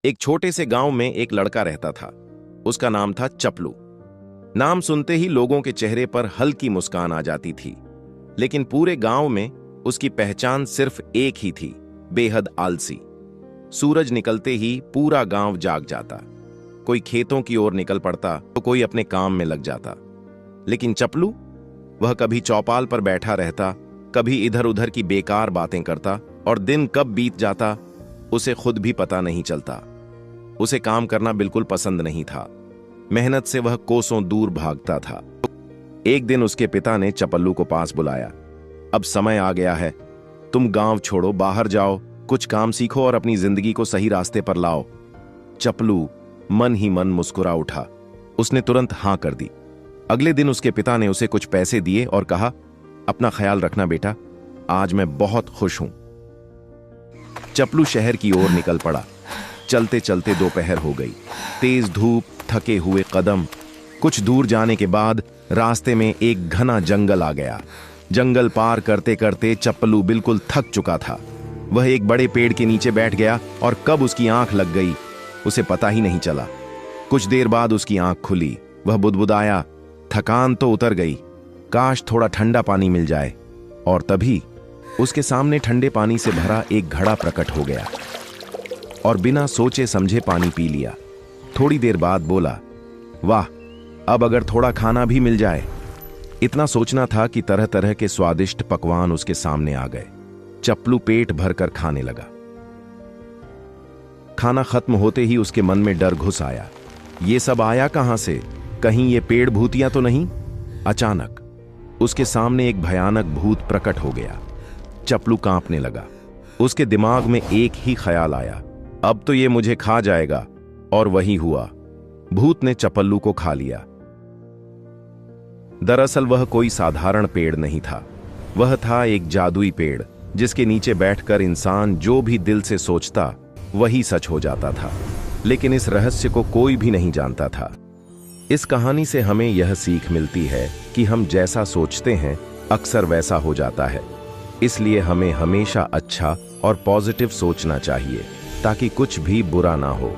एक छोटे से गांव में एक लड़का रहता था। उसका नाम था चपलू। नाम सुनते ही लोगों के चेहरे पर हल्की मुस्कान आ जाती थी, लेकिन पूरे गांव में उसकी पहचान सिर्फ एक ही थी, बेहद आलसी। सूरज निकलते ही पूरा गांव जाग जाता। कोई खेतों की ओर निकल पड़ता तो कोई अपने काम में लग जाता, लेकिन चपलू, वह कभी चौपाल पर बैठा रहता, कभी इधर उधर की बेकार बातें करता, और दिन कब बीत जाता उसे खुद भी पता नहीं चलता। उसे काम करना बिल्कुल पसंद नहीं था। मेहनत से वह कोसों दूर भागता था। एक दिन उसके पिता ने चपल्लू को पास बुलाया। अब समय आ गया है, तुम गांव छोड़ो, बाहर जाओ, कुछ काम सीखो और अपनी जिंदगी को सही रास्ते पर लाओ। चपलू मन ही मन मुस्कुरा उठा। उसने तुरंत हां कर दी। अगले दिन उसके पिता ने उसे कुछ पैसे दिए और कहा, अपना ख्याल रखना बेटा, आज मैं बहुत खुश हूं। चपलू शहर की ओर निकल पड़ा। चलते चलते दोपहर हो गई। तेज धूप, थके हुए कदम। कुछ दूर जाने के बाद रास्ते में एक घना जंगल आ गया। जंगल पार करते करते चपलू बिल्कुल थक चुका था। वह एक बड़े पेड़ के नीचे बैठ गया और कब उसकी आंख लग गई उसे पता ही नहीं चला। कुछ देर बाद उसकी आंख खुली। वह बुदबुदाया, थकान तो उतर गई, काश थोड़ा ठंडा पानी मिल जाए। और तभी उसके सामने ठंडे पानी से भरा एक घड़ा प्रकट हो गया और बिना सोचे समझे पानी पी लिया। थोड़ी देर बाद बोला, वाह, अब अगर थोड़ा खाना भी मिल जाए। इतना सोचना था कि तरह तरह के स्वादिष्ट पकवान उसके सामने आ गए। चपलू पेट भरकर खाने लगा। खाना खत्म होते ही उसके मन में डर घुस आया। ये सब आया कहां से? कहीं ये पेड़ भूतिया तो नहीं? अचानक उसके सामने एक भयानक भूत प्रकट हो गया। चपलू कांपने लगा। उसके दिमाग में एक ही ख्याल आया, अब तो ये मुझे खा जाएगा। और वही हुआ, भूत ने चपल्लू को खा लिया। दरअसल वह कोई साधारण पेड़ नहीं था। वह था एक जादुई पेड़, जिसके नीचे बैठकर इंसान जो भी दिल से सोचता वही सच हो जाता था। लेकिन इस रहस्य को कोई भी नहीं जानता था। इस कहानी से हमें यह सीख मिलती है कि हम जैसा सोचते हैं अक्सर वैसा हो जाता है। इसलिए हमें हमेशा अच्छा और पॉजिटिव सोचना चाहिए, ताकि कुछ भी बुरा ना हो।